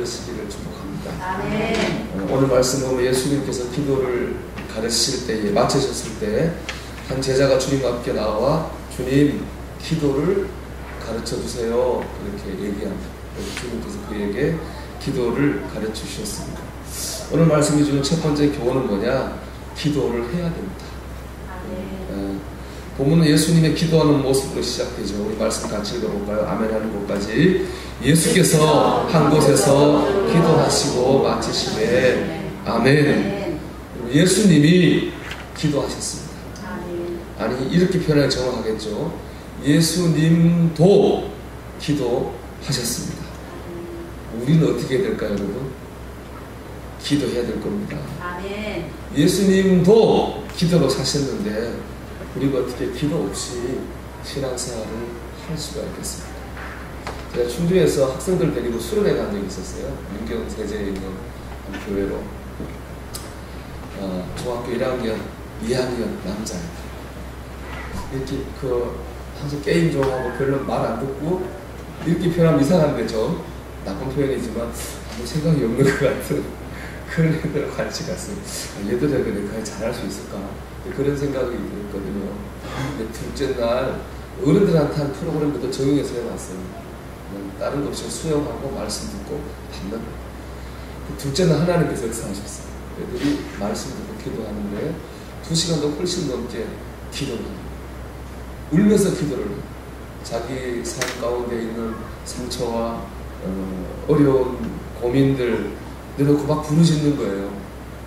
되시기를 축복합니다. 아멘. 오늘 말씀으로 예수님께서 기도를 가르치실 때에 마치셨을 때 한 제자가 주님 앞에 나와 주님 기도를 가르쳐 주세요 그렇게 얘기합니다. 주님께서 그에게 기도를 가르쳐 주셨습니다. 오늘 말씀이 주는 첫 번째 교훈은 뭐냐? 기도를 해야 됩니다. 본문은 예수님의 기도하는 모습으로 시작되죠. 우리 말씀 같이 읽어볼까요? 아멘 하는 곳까지. 예수께서 한 곳에서 기도하시고 마치시되 아멘. 예수님이 기도하셨습니다. 아니 이렇게 표현하기 정확하겠죠. 예수님도 기도하셨습니다. 우리는 어떻게 해야 될까요, 여러분? 기도해야 될 겁니다. 아멘. 예수님도 기도로 사셨는데 우리가 어떻게 기도 없이 신앙생활을 할 수가 있겠습니까? 제가 충주에서 학생들 데리고 수련회 간 적이 있었어요. 문경 세제에 있는 한 교회로. 중학교 1학년, 2학년 남자예요. 이렇게 항상 게임 좋아하고 별로 말 안 듣고 이렇게 표현하면 이상한데 좀 나쁜 표현이지만 아무 생각이 없는 것 같은 그런 애들하고 같이 갔어요. 얘들에게 내가 잘할 수 있을까? 그런 생각이 들었거든요. 근데 둘째 날 어른들한테 한 프로그램부터 적용해서 해놨어요. 다른 것 없이 수영하고 말씀 듣고 받는. 둘째 날 하나님께서 역사하셨어요. 애들이 말씀 듣고 기도하는데 2시간도 훨씬 넘게 기도를 해요. 울면서 기도를 해요. 자기 삶 가운데 있는 상처와 어려운 고민들 내놓고 막 부르짖는 거예요.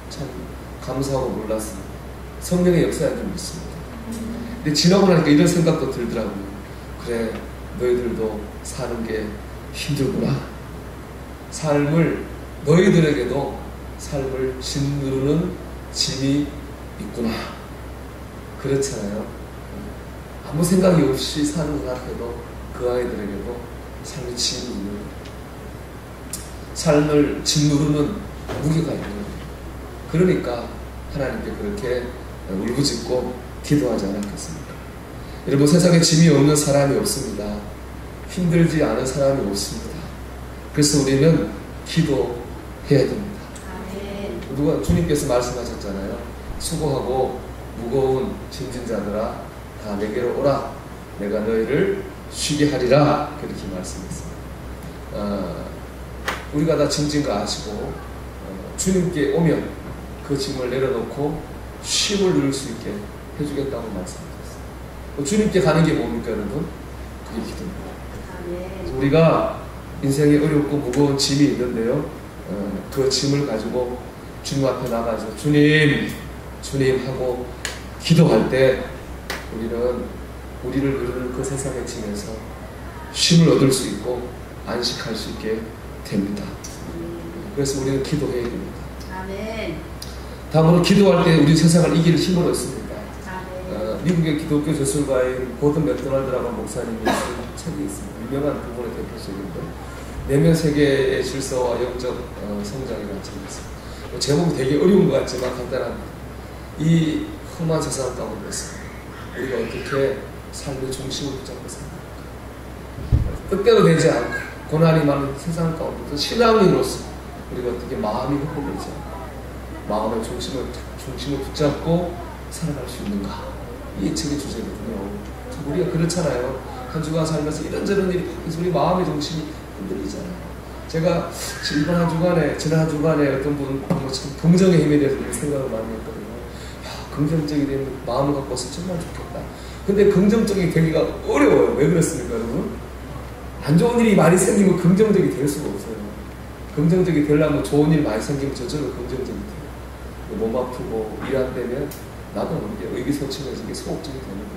참 감사하고 몰랐어요. 성령의 역사에 좀 있습니다. 근데 지나고 나니까 이런 생각도 들더라고요. 그래, 너희들도 사는 게 힘들구나. 삶을, 너희들에게도 삶을 짓누르는 짐이 있구나. 그렇잖아요. 아무 생각이 없이 사는 것 같아도 그 아이들에게도 삶의 짐이 있는 거예요. 삶을 짓누르는 무게가 있는 거예요. 그러니까 하나님께 그렇게 울부짖고 기도하지 않았겠습니까? 여러분, 세상에 짐이 없는 사람이 없습니다. 힘들지 않은 사람이 없습니다. 그래서 우리는 기도해야 됩니다. 누가 주님께서 말씀하셨잖아요. 수고하고 무거운 짐진 자들아 다 내게로 오라. 내가 너희를 쉬게 하리라. 그렇게 말씀했습니다. 우리가 다 짐진 거 아시고 주님께 오면 그 짐을 내려놓고 쉼을 누릴 수 있게 해주겠다고 말씀하셨어요. 주님께 가는 게 뭡니까, 여러분? 그게 기도입니다. 우리가 인생에 어렵고 무거운 짐이 있는데요. 그 짐을 가지고 주님 앞에 나가서 주님 하고 기도할 때 우리는 우리를 누르는 그 세상의 짐에서 쉼을 얻을 수 있고 안식할 수 있게 됩니다. 그래서 우리는 기도해야 됩니다. 아멘. 다음으로 기도할 때 우리 세상을 이길 힘을 얻습니다. 미국의 기독교 저술가인 고든 맥도날드라고 목사님이 쓴 책이 있습니다. 유명한 그분의 대표적인데 내면 세계의 질서와 영적 성장이라는 책이 있습니다. 제목이 되게 어려운 것 같지만 간단합니다. 이 험한 세상 가운데서 우리가 어떻게 삶의 중심을 붙잡고 삽니까? 뜻대로 되지 않고 고난이 많은 세상 가운데서 신앙인으로서 우리가 어떻게 마음이 흔들리지 않고 마음의 중심을 붙잡고 살아갈 수 있는가? 이 책의 주제거든요. 우리가 그렇잖아요. 한 주간 살면서 이런저런 일이 바뀌어서 우리 마음의 중심이 흔들리잖아요. 제가 지난 한 주간에 어떤 분 참 긍정의 힘에 대해서 생각을 많이 했거든요. 야, 긍정적이 되는 마음을 갖고 있으면 정말 좋겠다. 근데 긍정적이 되기가 어려워요. 왜 그렇습니까, 여러분? 안 좋은 일이 많이 생기면 긍정적이 될 수가 없어요. 긍정적이 되려면 좋은 일 많이 생기면 저절로 긍정적이 돼요. 몸 아프고 일 안 되면 나도 모르게 의기소침해서 이게 소극적이 되는 거예요.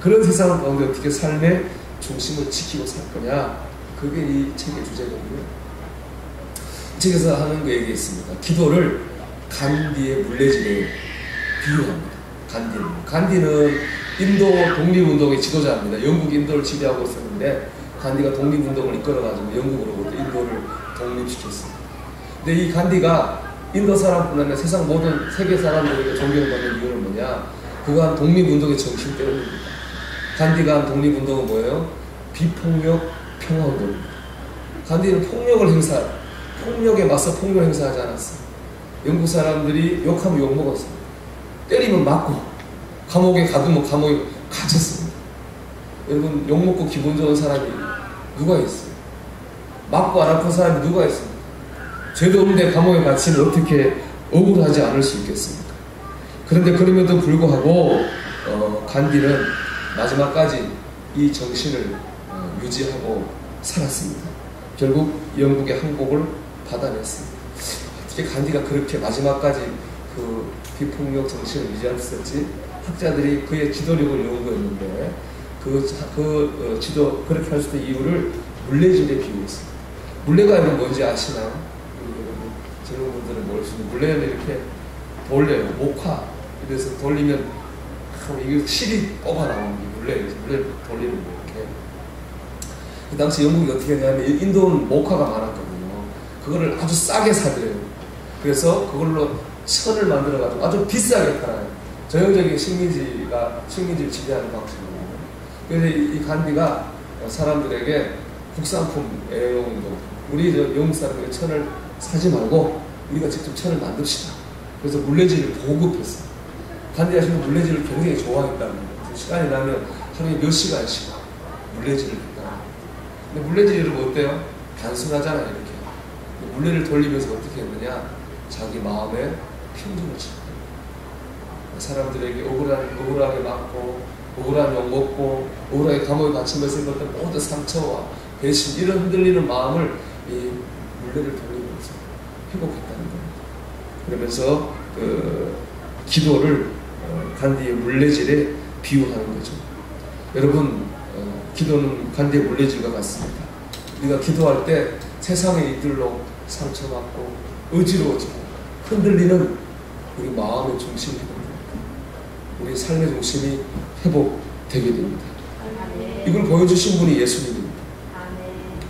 그런 세상 가운데 어떻게 삶의 중심을 지키고 살 거냐? 그게 이 책의 주제거든요. 이 책에서 하는 그 얘기 있습니다. 기도를 간디의 물레질에 비유합니다. 간디는 인도 독립운동의 지도자입니다. 영국 인도를 지배하고 있었는데 간디가 독립운동을 이끌어가지고 영국으로부터 인도를 독립시켰습니다. 근데 이 간디가 인도 사람뿐 아니라 세상 모든 세계 사람들에게 존경받는 이유는 뭐냐? 그가 한 독립운동의 정신 때문입니다. 간디가 한 독립운동은 뭐예요? 비폭력 평화운동입니다. 간디는 폭력을 폭력에 맞서 폭력 행사하지 않았어요. 영국 사람들이 욕하면 욕먹었어요. 때리면 맞고, 감옥에 가두면 감옥에 갇혔습니다. 여러분, 욕먹고 기분 좋은 사람이 누가 있어요? 맞고 안 아픈 사람이 누가 있습니까? 죄도 없는데 감옥에 갇히면 어떻게 억울하지 않을 수 있겠습니까? 그런데 그럼에도 불구하고 간디는 마지막까지 이 정신을 유지하고 살았습니다. 결국 영국의 항복을 받아냈습니다. 어떻게 간디가 그렇게 마지막까지 그 비폭력 정신을 유지할 수 있었지? 학자들이 그의 지도력을 연구했는데 그렇게 할 수 있는 이유를 물레질에 비유했습니다. 물레가 여러분 뭔지 아시나요? 여러분 젊은 분들은 모를 수 있는 물레는 이렇게 돌려요. 목화 이래서 돌리면 이게 실이 뽑아 나오는 게 물레를 돌리는 거 이렇게. 그 당시 영국이 어떻게 했냐면 인도는 목화가 많았거든요. 그거를 아주 싸게 사들여요. 그래서 그걸로 천을 만들어가지고 아주 비싸게 팔아요. 전형적인 식민지를 지배하는 방식이거든요. 그래서 이 간디가 사람들에게 국산품 애용도 우리 영국 사람들이 천을 사지 말고 우리가 직접 천을 만듭시다. 그래서 물레질을 보급했어요. 간디가 지금 물레질을 굉장히 좋아했다는 거예요. 시간이 나면 하루에 몇 시간씩 물레질을 했다. 근데 물레질이 여러분 어때요? 단순하잖아요. 이렇게 물레를 돌리면서 어떻게 했느냐? 자기 마음에 평정을 찾고 사람들에게 억울하게 맞고 억울한 욕 먹고 억울하게 감옥에 갇히면서 있었던 모든 상처와 배신 이런 흔들리는 마음을 이 물레를 돌리면서 회복했다는 겁니다. 그러면서 기도를 간디의 물레질에 비유하는 거죠. 여러분 기도는 간디의 물레질과 같습니다. 우리가 기도할 때 세상의 일들로 상처받고 어지러워지고 흔들리는 우리 마음의 중심이 됩니다. 우리 삶의 중심이 회복되게 됩니다. 이걸 보여주신 분이 예수님입니다.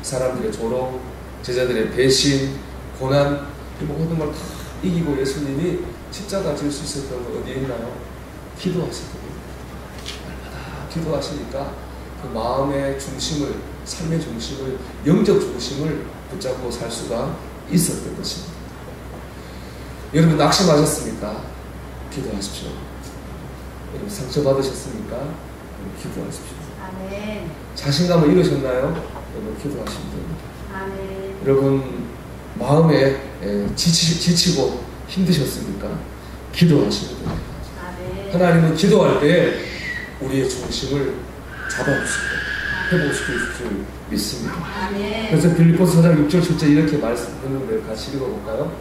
사람들의 조롱, 제자들의 배신, 고난 이 모든 걸 다 이기고 예수님이 십자가 질 수 있었던 건 어디에 있나요? 기도하실 겁니다. 날마다 기도하시니까 그 마음의 중심을, 삶의 중심을, 영적 중심을 붙잡고 살 수가 있었던 것입니다. 여러분 낙심하셨습니까? 기도하십시오. 여러분 상처받으셨습니까? 기도하십시오. 아멘. 자신감을 잃으셨나요? 여러분 기도하시면 됩니다. 아멘. 여러분 마음에 지치고 힘드셨습니까? 기도하시면 됩니다. 아멘. 하나님은 기도할 때 우리의 중심을 잡아주시고 회복시킬 줄 믿습니다. 아멘. 그래서 빌립보서 4장 6절 7절 이렇게 말씀했는데 같이 읽어볼까요?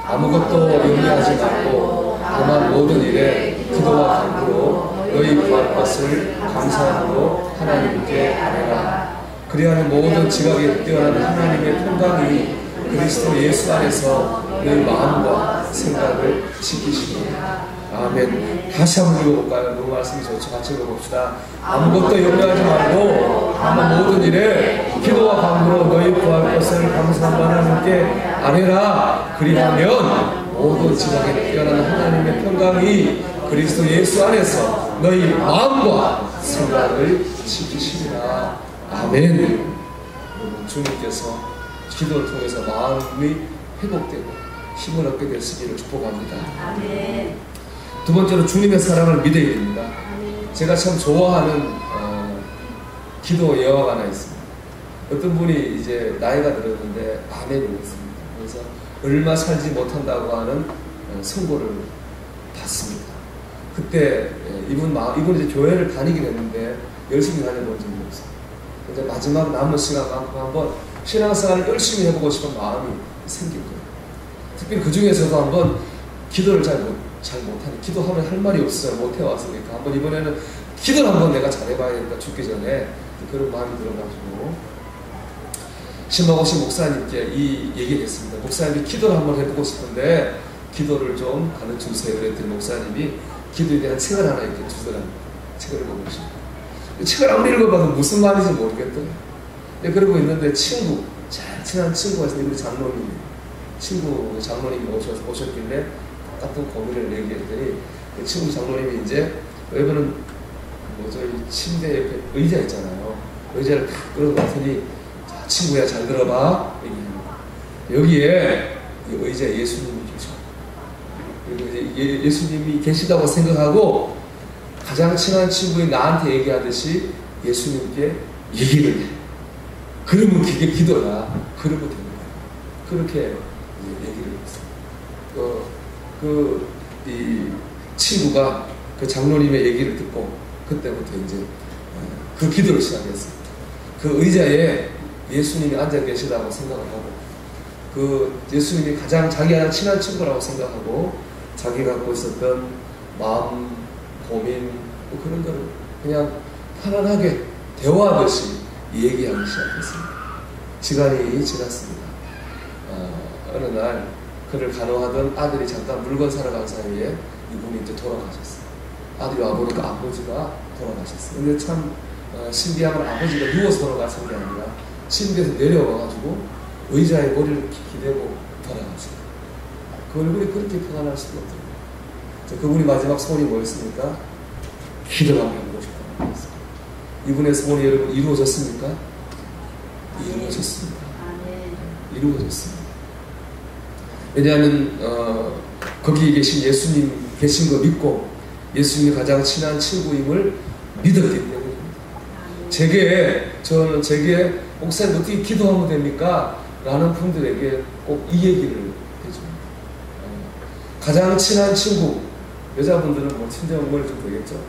아무것도 염려하지 말고 다만 모든 일에 기도와 간구로 너희 구할 것을 감사함으로 하나님께 아뢰라. 그리하면 모든 지각에 뛰어난 하나님의 평강이 그리스도 예수 안에서 너희 마음과 생각을 지키시리라. 아멘. 다시 한번 읽어볼까요? 너무 말씀이 좋죠. 같이 읽어봅시다. 아무것도 염려하지 말고 다만 모든 일에 기도와 간구로 너희 구할 것을 감사함으로 하나님께 아뢰라. 그리하면 모든 지각에 뛰어난 하나님의 평강이 그리스도 예수 안에서 너희 마음과 생각을 지키시리라. 아멘. 여러분 주님께서 기도를 통해서 마음이 회복되고 힘을 얻게 되시기를 축복합니다. 아멘. 두 번째로 주님의 사랑을 믿어야 됩니다. 아멘. 제가 참 좋아하는 기도 예화가 하나 있습니다. 어떤 분이 이제 나이가 들었는데 아멘이 있습니다. 그래서 얼마 살지 못한다고 하는 선고를 받습니다. 그때 이분 이제 교회를 다니긴 했는데 열심히 다녀본 적이 없어요. 근데 마지막 남은 시간만큼 한번 신앙생활을 열심히 해보고 싶은 마음이 생긴 거예요. 특별히 그 중에서도 한번 기도를 잘 못하니 기도하면 할 말이 없어서 못해왔으니까 한번 이번에는 기도를 한번 내가 잘해봐야겠다 죽기 전에 그런 마음이 들어가지고 심하고신 목사님께 이 얘기를 했습니다. 목사님이 기도를 한번 해보고 싶은데 기도를 좀 가르쳐주세요. 그랬더니 목사님이 기도에 대한 책을 하나 이렇게 주더랍니다. 책을 읽어보시고 책을 아무리 읽어봐도 무슨 말인지 모르겠더라고요. 그러고 있는데 잘 친한 친구가 있어요. 우리 장로님이 장로님이 오셨길래 똑같은 고민을 얘기했더니 그 친구 장로님이 이제 여러분은 이 침대 옆에 의자 있잖아요. 의자를 탁 끌어놨더니 자, 친구야 잘 들어봐. 얘기합니다. 여기에 의자 예수님이 계셔. 그리고 이제 예수님이 계시다고 생각하고 가장 친한 친구인 나한테 얘기하듯이 예수님께 얘기를 해. 그러면 그게 기도야. 그러면 되는 거야. 그렇게 얘기를 했어요. 이 친구가 그 장로님의 얘기를 듣고 그때부터 이제 그 기도를 시작했습니다. 그 의자에 예수님이 앉아 계시다고 생각을 하고 그 예수님이 가장 자기랑 친한 친구라고 생각하고 자기 갖고 있었던 마음, 고민 뭐 그런 거를 그냥 편안하게 대화하듯이 얘기하기 시작했습니다. 시간이 지났습니다. 어느 날 그를 간호하던 아들이 잠깐 물건 사러 간 사이에 이분이 이제 돌아가셨어요. 아들이 와보니까 아버지가 돌아가셨어요. 근데 참 신비한 건 아버지가 누워서 돌아가신 게 아니라 침대에서 내려와가지고 의자에 머리를 기대고 돌아가셨어요. 그 얼굴이 그렇게 평안할 수가 없더라고요. 그분이 마지막 소원이 뭐였습니까? 기도하게 하고 싶다고 했어요. 이분의 소원이 여러분 이루어졌습니까? 이루어졌습니다. 이루어졌습니다. 왜냐하면 거기 계신 예수님 계신 거 믿고 예수님이 가장 친한 친구임을 믿었기 때문입니다. 제게 목사님 어떻게 기도하면 됩니까? 라는 분들에게 꼭 이 얘기를 해줍니다. 가장 친한 친구, 여자분들은 뭐 친정엄마를 좀 되겠죠.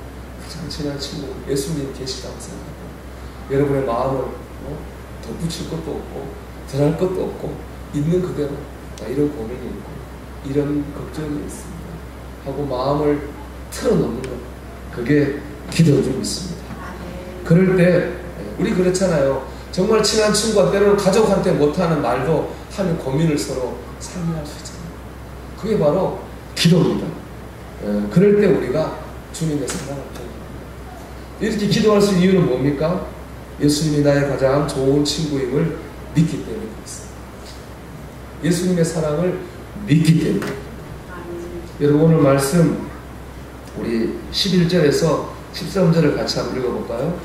가장 친한 친구 예수님 계시다고 생각하고 여러분의 마음을 덧붙일 것도 없고 덜할 것도 없고 있는 그대로 이런 고민이 있고 이런 걱정이 있습니다 하고 마음을 털어놓는 것, 그게 기도인 줄 믿습니다. 그럴 때 우리 그렇잖아요. 정말 친한 친구가 때로는 가족한테 못하는 말도 하면 고민을 서로 상의할 수 있잖아요. 그게 바로 기도입니다. 그럴 때 우리가 주님의 사랑을 표현합니다. 이렇게 기도할 수 있는 이유는 뭡니까? 예수님이 나의 가장 좋은 친구임을 믿기 때문에 그렇습니다. 예수님의 사랑을 믿기 때문에. 여러분 오늘 말씀 우리 11절에서 13절을 같이 한번 읽어볼까요?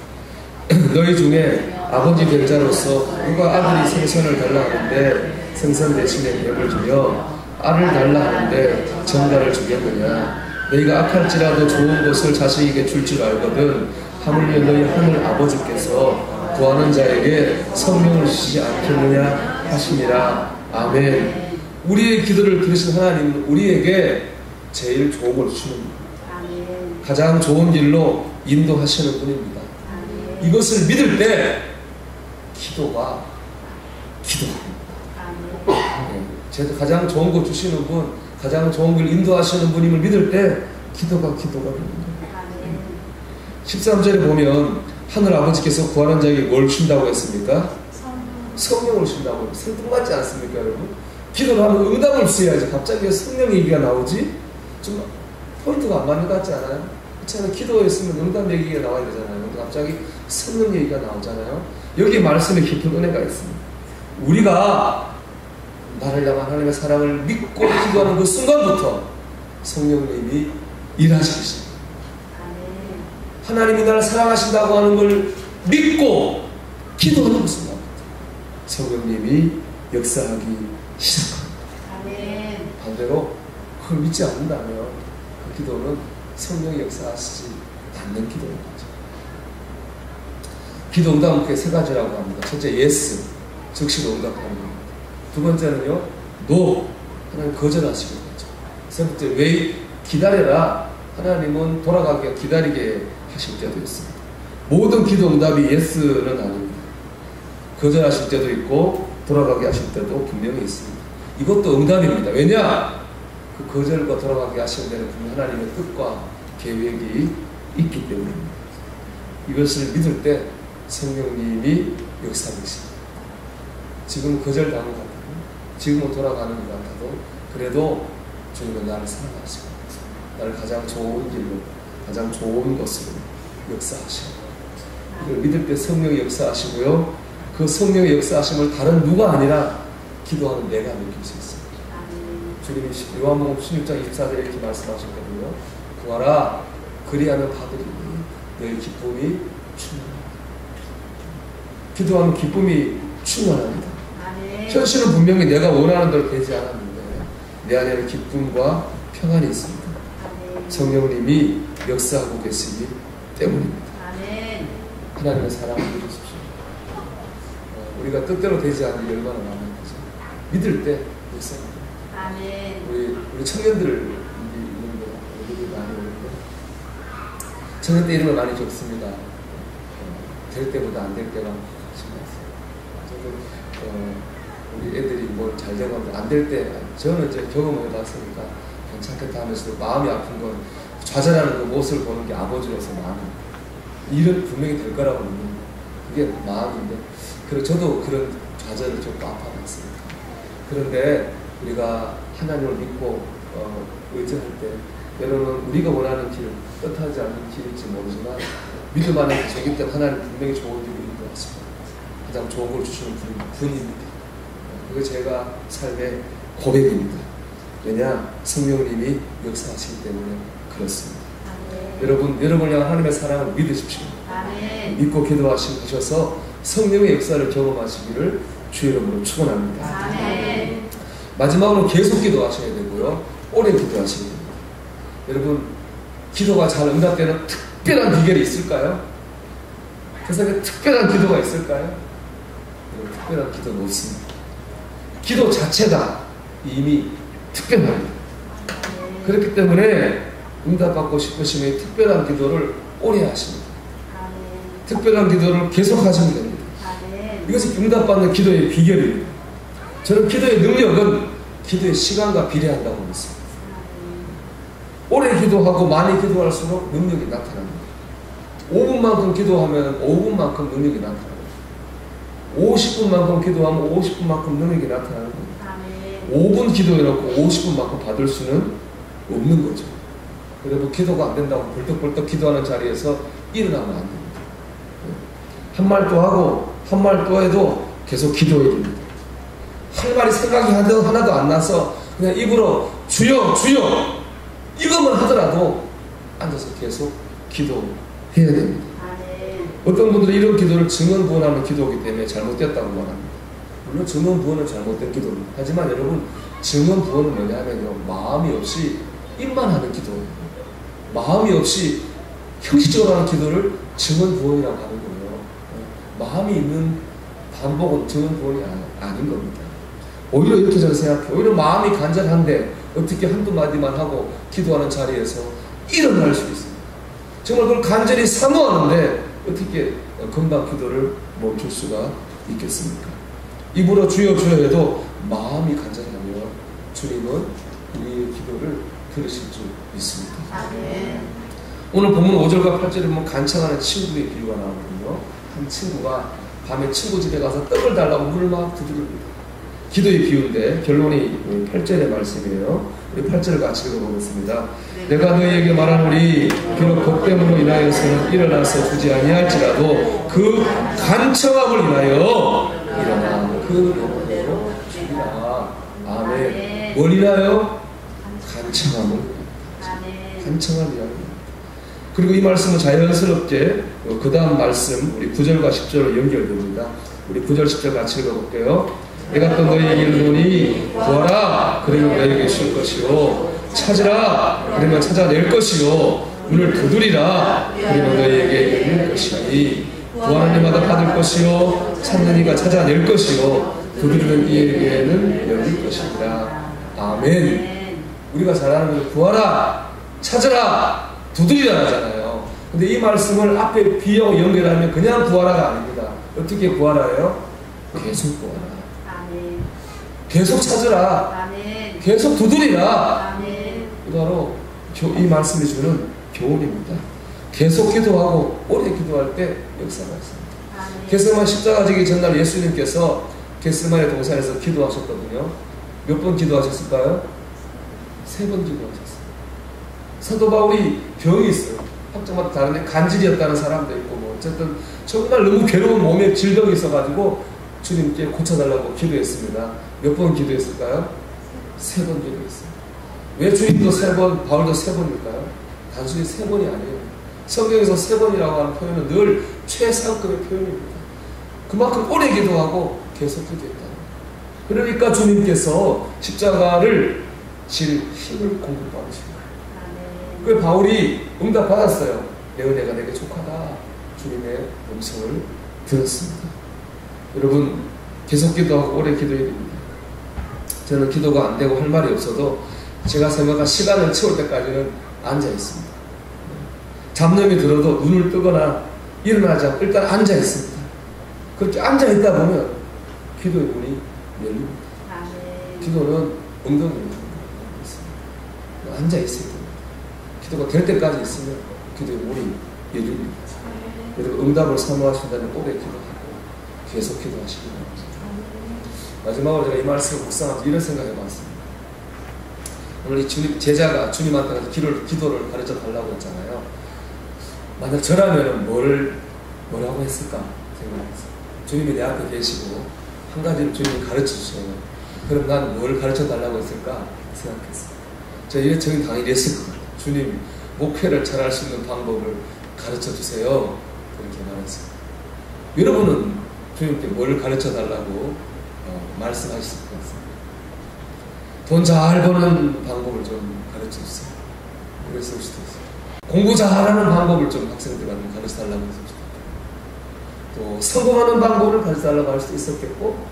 너희 중에 아버지 된 자로서 누가 아들이 생선을 달라 하는데 생선 대신에 뱀을 주며 알을 달라 하는데 정갈을 주겠느냐? 너희가 악할지라도 좋은 것을 자식에게 줄 줄 알거든 하물며 너희 하늘 아버지께서 구하는 자에게 성령을 주시지 않겠느냐 하시니라. 아멘. 우리의 기도를 들으신 하나님은 우리에게 제일 좋은 걸 주시는 분입니다. 가장 좋은 길로 인도하시는 분입니다. 이것을 믿을 때 기도합니다. 제가 가장 좋은 거 주시는 분, 가장 좋은 길 인도하시는 분임을 믿을 때 기도가 됩니다. 13절에 보면 하늘 아버지께서 구하는 자에게 뭘 준다고 했습니까? 성령을 준다고. 생뚱맞지 않습니까, 여러분? 기도를 하면 응답을 써야지. 갑자기 성령 얘기가 나오지? 좀 포인트가 안 맞는 것 같지 않아요? 그렇잖아요. 기도했으면 응답 얘기가 나와야 되잖아요. 근데 갑자기 성령 얘기가 나오잖아요. 여기 말씀에 깊은 은혜가 있습니다. 우리가 나를 향한 하나님의 사랑을 믿고 기도하는 그 순간부터 성령님이 일하시기 시작합니다. 하나님이 나를 사랑하신다고 하는 걸 믿고 기도하는 그 순간부터 성령님이 역사하기 시작합니다. 반대로 그걸 믿지 않는다면 그 기도는 성령이 역사하시지 않는 기도인 거죠. 기도 응답은 크게 세 가지라고 합니다. 첫째, yes, 즉시로 응답하는 겁니다. 두 번째는요, no, 하나님 거절하시는 거죠. 세 번째, wait, 기다려라. 하나님은 돌아가게 기다리게 하실 때도 있습니다. 모든 기도 응답이 yes는 아닙니다. 거절하실 때도 있고 돌아가게 하실 때도 분명히 있습니다. 이것도 응답입니다. 왜냐? 그 거절과 돌아가게 하시는 데는 분명 하나님의 뜻과 계획이 있기 때문입니다. 이것을 믿을 때 성령님이 역사하십니다. 지금 거절당한 것 같아도, 지금은 돌아가는 것 같아도, 그래도 주님은 나를 사랑하시고 나를 가장 좋은 길로, 가장 좋은 것으로 역사하시고, 이걸 믿을 때 성령이 역사하시고요, 그 성령의 역사하심을 다른 누가 아니라 기도하는 내가 느낄 수 있습니다. 주님이 요한복음 16장 24절에 이렇게 말씀하셨거든요. 구하라, 그리하면 받으리니 너의 기쁨이 충만하다. 기도하면 기쁨이 충만합니다. 아멘. 현실은 분명히 내가 원하는 대로 되지 않았는데 내 안에는 기쁨과 평안이 있습니다. 아멘. 성령님이 역사하고 계시기 때문입니다. 아멘. 하나님의 사랑을 믿으십시오. 우리가 뜻대로 되지 않는 게 얼마나 많은 거죠. 믿을 때 역사합니다. 아멘. 우리 청년들을 이런 거 애들이 많이 오는데 청년 때 이런 거 많이 적습니다. 될 때보다 안 될 때가 심했어요. 저는 우리 애들이 뭐 잘 되고 안 될 때 저는 이제 경험을 해봤으니까 괜찮겠다 하면서도 마음이 아픈 건 좌절하는 그 모습을 보는 게 아버지로서 마음이 일은 분명히 될 거라고 믿는 거 그게 마음인데 그리고 저도 그런 좌절을 좀 아파봤습니다. 그런데 우리가 하나님을 믿고 의지할 때 여러분 우리가 원하는 길 뜻하지 않는 길일지 모르지만 믿음 안에 계시기 때문에 하나님 분명히 좋은 길을 인도하십니다. 가장 좋은 걸 주시는 분입니다. 그게 제가 삶의 고백입니다. 왜냐? 성령님이 역사하시기 때문에 그렇습니다. 아멘. 여러분을 향한 하나님의 사랑을 믿으십시오. 아멘. 믿고 기도하셔서 성령의 역사를 경험하시기를 주의 이름으로 축원합니다. 아멘. 마지막으로 계속 기도하셔야 되고요. 오래 기도하셔야 됩니다. 여러분 기도가 잘 응답되는 특별한 비결이 있을까요? 세상에 특별한 기도가 있을까요? 여러분, 특별한 기도는 없습니다. 기도 자체가 이미 특별합니다. 그렇기 때문에 응답받고 싶으시면 특별한 기도를 오래 하십니다. 아멘. 특별한 기도를 계속 하시면 됩니다. 아멘. 이것이 응답받는 기도의 비결입니다. 저는 기도의 능력은 기도의 시간과 비례한다고 믿습니다. 오래 기도하고 많이 기도할수록 능력이 나타납니다. 5분만큼 기도하면 5분만큼 능력이 나타납니다. 50분만큼 기도하면 50분만큼 능력이 나타나는 겁니다. 아멘. 5분 기도해놓고 50분만큼 받을 수는 없는 거죠. 그리고 기도가 안 된다고 벌떡벌떡 기도하는 자리에서 일어나면 안 됩니다. 한 말 또 하고 한 말 또 해도 계속 기도해야 됩니다. 할 말이 생각이 하나도 안 나서 그냥 입으로 주여 주여 이것만 하더라도 앉아서 계속 기도해야 됩니다. 아멘. 어떤 분들은 이런 기도를 증언부원하는 기도이기 때문에 잘못됐다고 말합니다. 물론 증언부원은 잘못된 기도입니다. 하지만 여러분 증언부원은 뭐냐면요 마음이 없이 입만 하는 기도예요. 마음이 없이 형식적으로 하는 기도를 증언부원이라고 하는 거예요. 마음이 있는 반복은 증언부원이 아닌 겁니다. 오히려 이렇게 저는 생각해요. 오히려 마음이 간절한데 어떻게 한두 마디만 하고 기도하는 자리에서 일어날 수 있습니다. 정말 그걸 간절히 사모하는데 어떻게 금방 기도를 멈출 수가 있겠습니까? 입으로 주여 주여 해도 마음이 간절하면 주님은 우리의 기도를 들으실 줄 믿습니다. 아멘. 오늘 본문 5절과 8절에 보면 간청하는 친구의 비유가 나오거든요. 한 친구가 밤에 친구 집에 가서 떡을 달라고 물을 막 두드립니다. 기도의 비유인데 결론이 8절의 말씀이에요. 우리 8절 같이 읽어보겠습니다. 내가 너희에게 말하노니 비록 복됨으로 인하여서는 일어나서 주지 아니할지라도 그 간청함을 인하여 일어나 그 영혼대로 주리라. 아멘. 뭘 인하여? 간청함을 아멘. 간청함을 인하여. 그리고 이 말씀은 자연스럽게 그 다음 말씀 우리 9절과 10절로 연결됩니다. 우리 9절 10절 같이 읽어볼게요. 내가 또 너희에게 이르노니 구하라 그러면 너희에게 줄 것이요 찾으라 그러면 찾아낼 것이요 문을 두드리라 그러면 너희에게 열릴 것이니 구하는 이마다 받을 것이요 찾는 이가 찾아낼 것이요 두드리는 이에게는 열릴 것이니라. 아멘. 우리가 잘 아는 건 구하라 찾으라 두드리라 하잖아요. 근데 이 말씀을 앞에 비하고 연결하면 그냥 구하라가 아닙니다. 어떻게 구하라예요? 계속 구하라. 계속 찾으라. 아멘. 계속 두드리라. 아멘. 바로 이 말씀이 주는 교훈입니다. 계속 기도하고 오래 기도할 때 역사가 있습니다. 아멘. 겟세마네 십자가 지기 전날 예수님께서 겟세마네 동산에서 기도하셨거든요. 몇 번 기도하셨을까요? 3번 기도하셨어요. 사도 바울이 병이 있어요. 확정마다 다른데 간질이었다는 사람도 있고 뭐 어쨌든 정말 너무 괴로운 몸에 질병이 있어가지고 주님께 고쳐달라고 기도했습니다. 몇 번 기도했을까요? 3번 기도했어요. 왜 주님도 3번, 바울도 3번일까요? 단순히 3번이 아니에요. 성경에서 3번이라고 하는 표현은 늘 최상급의 표현입니다. 그만큼 오래 기도하고 계속 기도했다. 그러니까 주님께서 십자가를 질 힘을 공급받으신 거예요. 그 바울이 응답받았어요. 내 은혜가 내게 족하다. 주님의 음성을 들었습니다. 여러분 계속 기도하고 오래 기도해야 됩니다. 저는 기도가 안 되고 할 말이 없어도 제가 생각한 시간을 채울 때까지는 앉아 있습니다. 잡념이 들어도 눈을 뜨거나 일어나지 않고 일단 앉아 있습니다. 그렇게 앉아 있다 보면 기도의 문이 열립니다. 기도는 엉덩이입니다. 앉아 있어야 됩니다. 기도가 될 때까지 있으면 기도의 문이 열립니다. 여러분 응답을 사모하신다면 오래 기도하고 계속 기도하시기 바랍니다. 마지막으로 제가 이 말씀을 묵상하면서 이런 생각을 해봤습니다. 오늘 이 제자가 주님한테 가서 기도를 가르쳐 달라고 했잖아요. 만약 저라면 뭐라고 했을까 생각했어요. 주님이 내 앞에 계시고 한 가지를 주님이 가르쳐 주셔요. 그럼 난 뭘 가르쳐 달라고 했을까 생각했어요. 저는 당연히 이랬을 것 같아요. 주님 목표를 잘할 수 있는 방법을 가르쳐 주세요. 그렇게 말했어요. 여러분은 주님께 뭘 가르쳐 달라고 말씀하실 것 같습니다. 돈 잘 버는 방법을 좀 가르쳐 주세요. 그랬을 수도 있어요. 공부 잘하는 방법을 좀 학생들한테 가르쳐 달라고 했을 수도 있고, 또 성공하는 방법을 가르쳐 달라고 할 수도 있었겠고,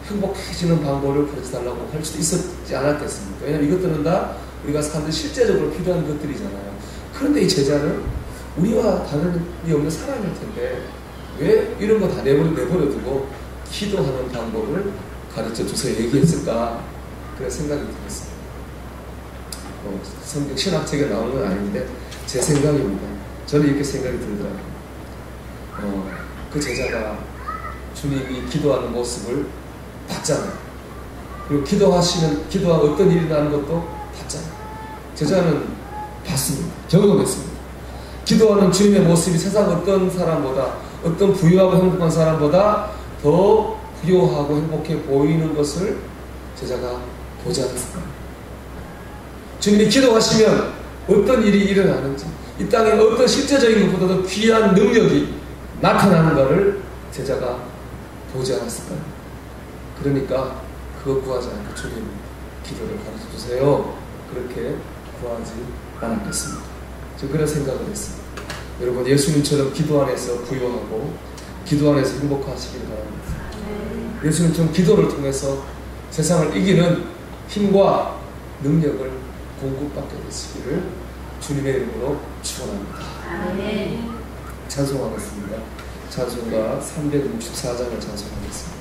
행복해지는 방법을 가르쳐 달라고 할 수도 있었지 않았겠습니까? 왜냐하면 이것들은 다 우리가 사는데 실제적으로 필요한 것들이잖아요. 그런데 이 제자는 우리와 다름이 없는 사람일 텐데 왜 이런 거 다 내버려두고 기도하는 방법을 가르쳐 주세요 얘기했을까? 그런 생각이 들었어요. 성경 신학책에 나오는 건 아닌데 제 생각입니다. 저는 이렇게 생각이 들더라고요. 그 제자가 주님이 기도하는 모습을 봤잖아요. 그리고 기도하고 어떤 일이 나는 것도 봤잖아요. 제자는 봤습니다. 경험했습니다. 기도하는 주님의 모습이 세상 어떤 사람보다, 어떤 부유하고 행복한 사람보다 더 부유하고 행복해 보이는 것을 제자가 보지 않았을까요? 주님이 기도하시면 어떤 일이 일어나는지, 이 땅에 어떤 실제적인 것보다도 귀한 능력이 나타나는 것을 제자가 보지 않았을까요? 그러니까 그거 구하지 않고 주님 기도를 가르쳐 주세요. 그렇게 구하지 않았겠습니다. 저 그런 생각을 했습니다. 여러분 예수님처럼 기도 안에서 부유하고 기도 안에서 행복하시길 바랍니다. 예수님처럼 기도를 통해서 세상을 이기는 힘과 능력을 공급받게 되시기를 주님의 이름으로 축원합니다. 찬송하겠습니다. 찬송가 364장을 찬송하겠습니다.